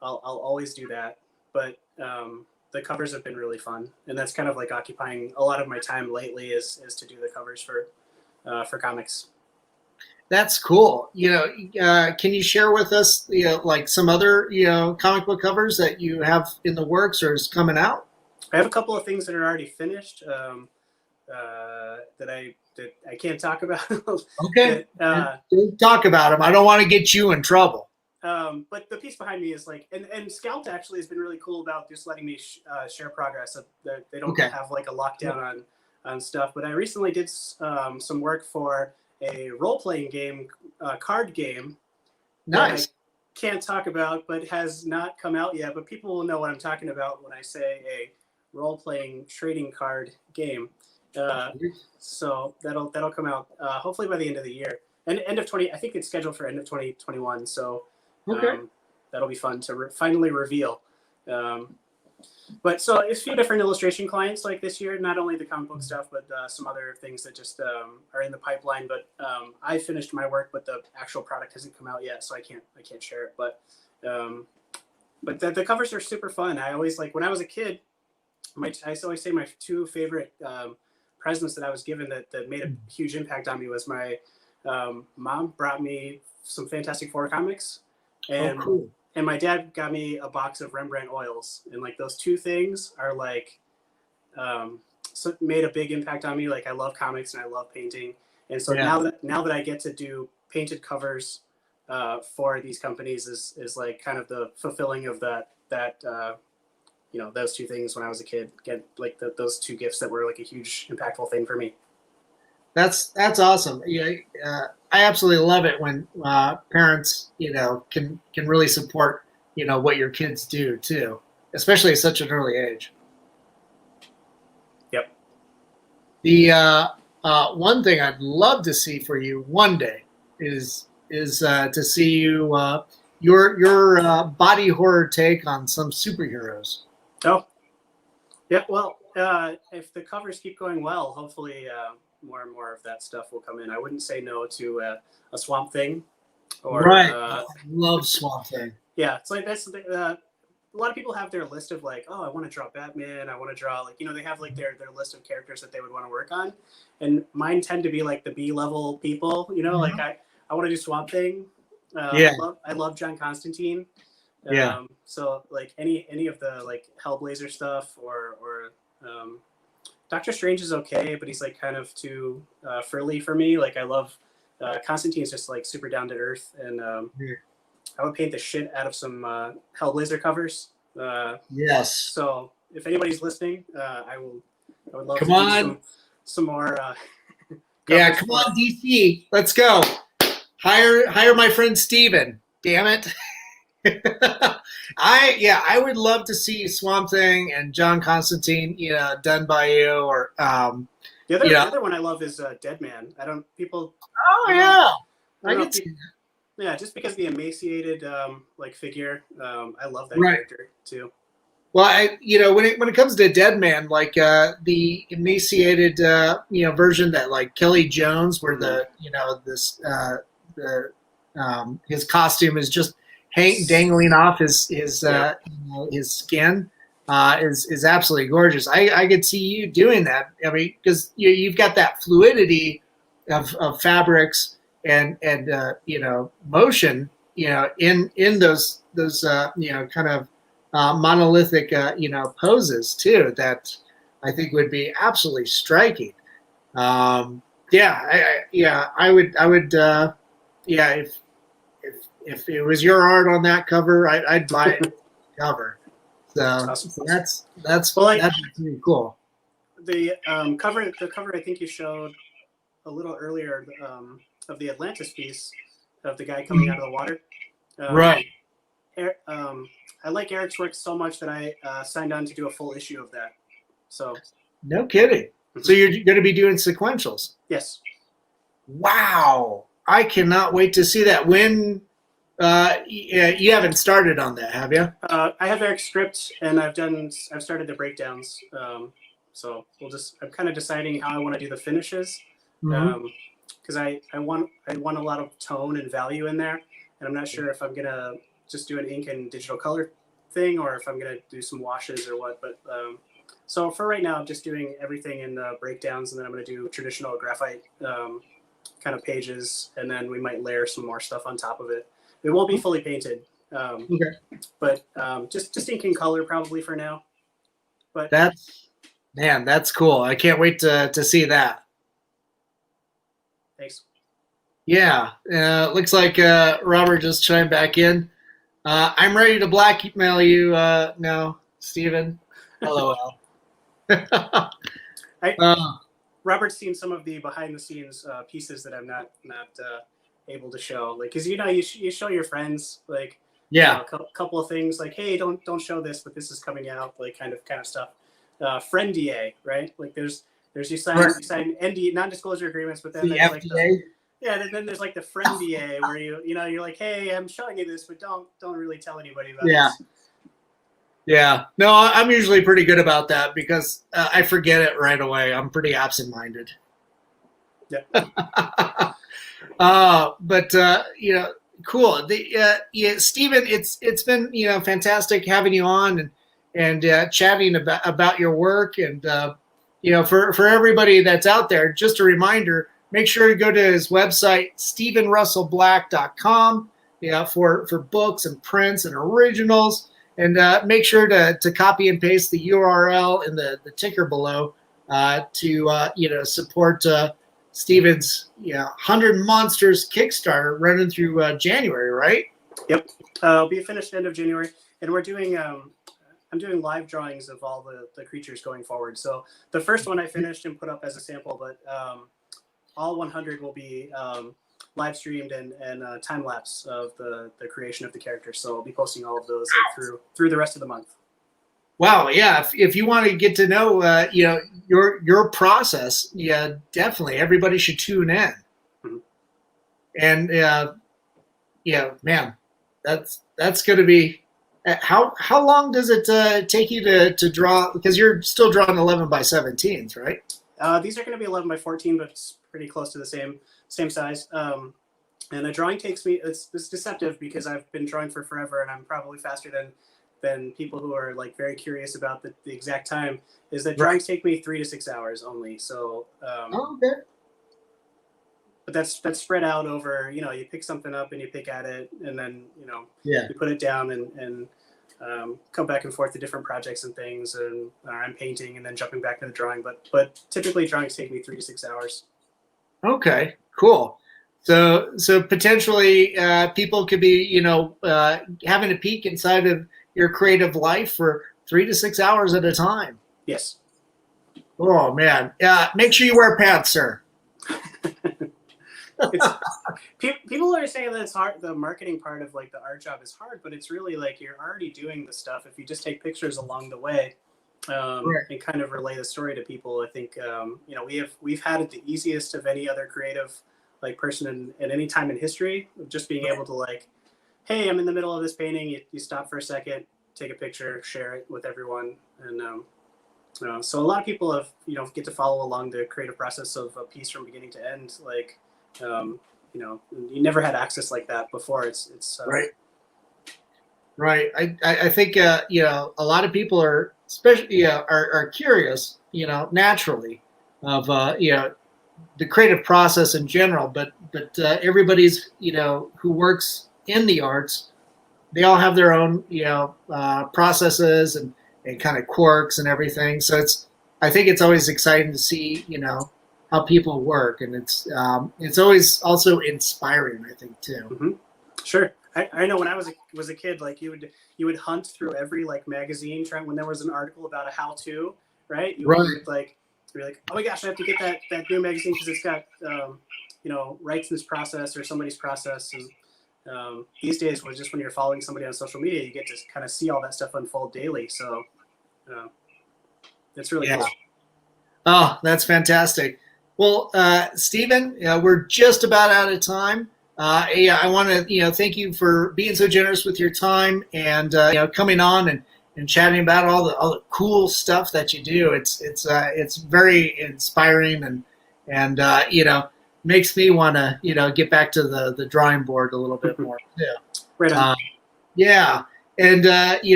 I'll always do that. But the covers have been really fun, and that's kind of like occupying a lot of my time lately is to do the covers for comics. That's cool. Can you share with us, like some other, comic book covers that you have in the works or is coming out? I have a couple of things that are already finished that I can't talk about. Okay. Talk about them. I don't want to get you in trouble. But the piece behind me is like, and Scout actually has been really cool about just letting me share progress. They don't have like a lockdown on stuff. But I recently did some work for a role-playing game, card game. Nice. That I can't talk about, but has not come out yet. But people will know what I'm talking about when I say a role-playing trading card game. So that'll come out hopefully by the end of the year. And I think it's scheduled for end of 2021. So that'll be fun to finally reveal. But so it's a few different illustration clients like this year, not only the comic book stuff, but some other things that just are in the pipeline. But I finished my work, but the actual product hasn't come out yet, so I can't share it. But the covers are super fun. I always like when I was a kid. I always say my two favorite presents that I was given that made a huge impact on me was my mom brought me some Fantastic Four comics, and cool. and my dad got me a box of Rembrandt oils, and like those two things are like so made a big impact on me. Like I love comics and I love painting, and so now that I get to do painted covers for these companies is like kind of the fulfilling of that those two things when I was a kid. Get like those two gifts that were like a huge impactful thing for me. That's awesome. Yeah, I absolutely love it when parents, can really support, what your kids do too, especially at such an early age. Yep. The one thing I'd love to see for you one day is to see you your body horror take on some superheroes. Oh, yeah. Well, if the covers keep going well, hopefully more and more of that stuff will come in. I wouldn't say no to a Swamp Thing. Right. I love Swamp Thing. Yeah, it's like that's a lot of people have their list of like, oh, I want to draw Batman. I want to draw they have like their list of characters that they would want to work on, and mine tend to be like the B-level people. Like I want to do Swamp Thing. I love John Constantine. So like any of the like Hellblazer stuff or Doctor Strange is okay, but he's like kind of too frilly for me. Like I love Constantine's just like super down to earth, and I would paint the shit out of some Hellblazer covers. Yes. So if anybody's listening, I would love to do some more. Yeah, come on, DC, let's go. Hire my friend Steven. Damn it. I would love to see Swamp Thing and John Constantine, done by you, or the other one I love is Dead Man. Yeah, just because the emaciated like figure, I love that character too. Well, when it comes to Dead Man, like the emaciated version that like Kelly Jones, where his costume is just dangling off his skin is absolutely gorgeous. I could see you doing that. I mean, because you've got that fluidity of fabrics and motion in those kind of monolithic poses too, that I think would be absolutely striking. I would if it was your art on that cover, I'd buy it cover. So that's pretty cool. The cover I think you showed a little earlier of the Atlantis piece of the guy coming out of the water. Right. I like Eric's work so much that I signed on to do a full issue of that. So. No kidding. So you're going to be doing sequentials? Yes. Wow. I cannot wait to see that. When you haven't started on that, have you? I have Eric's script, and I've started the breakdowns. So I'm kind of deciding how I want to do the finishes. Because I want a lot of tone and value in there, and I'm not sure if I'm gonna just do an ink and digital color thing, or if I'm gonna do some washes or what. But so for right now, I'm just doing everything in the breakdowns, and then I'm gonna do traditional graphite kind of pages, and then we might layer some more stuff on top of it. It won't be fully painted, but just ink and color probably for now. But that's cool. I can't wait to see that. Thanks. Yeah, looks like Robert just chimed back in. I'm ready to blackmail you now, Steven. LOL. Robert's seen some of the behind-the-scenes pieces that I'm not able to show. Like, because you show your friends like a couple of things like, hey, don't show this, but this is coming out, like kind of stuff. Friend DA, right? Like there's you sign ND non-disclosure agreements, but then the there's FDA. Then there's like the friend DA where you're like, hey, I'm showing you this, but don't really tell anybody about this. Yeah. No, I'm usually pretty good about that because I forget it right away. I'm pretty absent-minded. Yeah. But cool. Yeah, Stephen, it's been fantastic having you on and chatting about your work and for everybody that's out there, just a reminder: make sure to go to his website, StephenRussellBlack.com, for books and prints and originals, and make sure to copy and paste the URL in the ticker below to support. Steven's 100 Monsters Kickstarter running through January, right? Yep. I'll be finished end of January, and we're doing. I'm doing live drawings of all the creatures going forward. So the first one I finished and put up as a sample, but all 100 will be live streamed and time lapse of the creation of the characters. So I'll be posting all of those through the rest of the month. Wow, yeah. If you want to get to know, your process, yeah, definitely. Everybody should tune in. Mm-hmm. And man, that's going to be. How long does it take you to draw? Because you're still drawing 11 by 17s, right? These are going to be 11 by 14, but it's pretty close to the same size. And the drawing takes me. It's deceptive because I've been drawing for forever, and I'm probably faster than people who are like very curious about the exact time. Is that drawings take me 3 to 6 hours only. So okay. But that's spread out over, you pick something up and you pick at it, and then you put it down and come back and forth to different projects and things, and I'm painting and then jumping back to the drawing. But typically drawings take me 3 to 6 hours. Okay, cool. So potentially people could be having a peek inside of your creative life for 3 to 6 hours at a time. Yes. Oh man, make sure you wear pants, sir. People are saying that it's hard. The marketing part of like the art job is hard, but it's really like you're already doing the stuff. If you just take pictures along the way and kind of relay the story to people, I think we've had it the easiest of any other creative like person in any time in history, of just being able to like, hey, I'm in the middle of this painting. You stop for a second, take a picture, share it with everyone, and so a lot of people have get to follow along the creative process of a piece from beginning to end, like. You never had access like that before. It's right. I think a lot of people are especially are curious, naturally of the creative process in general, but everybody's who works in the arts, they all have their own processes and kind of quirks and everything. So I think it's always exciting to see how people work, and it's always also inspiring, I think, too. Mm-hmm. Sure. I know when I was a kid, like you would hunt through every like magazine when there was an article about a how-to, right? You would like be like, oh my gosh, I have to get that new magazine because it's got rights in this process or somebody's process. And these days, when you're following somebody on social media, you get to kind of see all that stuff unfold daily. So it's really cool. Oh, that's fantastic. Well, Stephen, we're just about out of time. I want to, thank you for being so generous with your time and coming on and chatting about all the cool stuff that you do. It's very inspiring and makes me want to get back to the drawing board a little bit more too. Right on. Yeah. And,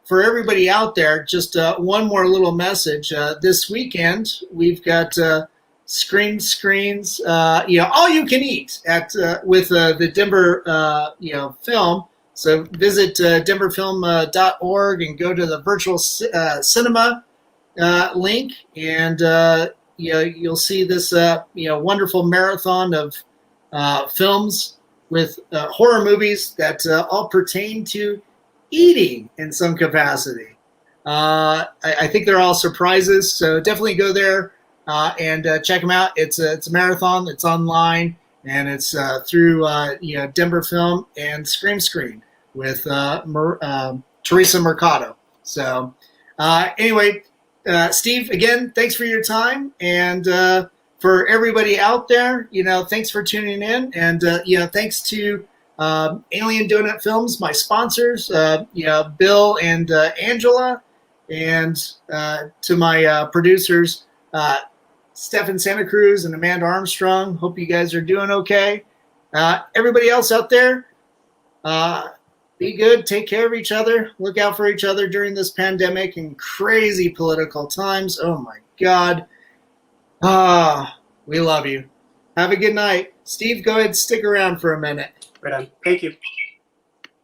for everybody out there, just one more little message. This weekend, we've got screens, all you can eat with the Denver, film. So visit denverfilm.org and go to the virtual cinema link, and you'll see this wonderful marathon of films with horror movies that all pertain to eating in some capacity. I think they're all surprises, so definitely go there and check them out. It's a marathon. It's online, and it's through Denver Film and Screen with Teresa Mercado. So anyway, Steve, again, thanks for your time, and for everybody out there, thanks for tuning in, and thanks to Alien Donut Films, my sponsors, Bill and Angela, and to my producers, Stefan Santa Cruz and Amanda Armstrong. Hope you guys are doing okay. Everybody else out there, be good, take care of each other, look out for each other during this pandemic and crazy political times. Oh my God. We love you. Have a good night. Steve, go ahead and stick around for a minute. Right on. Thank you.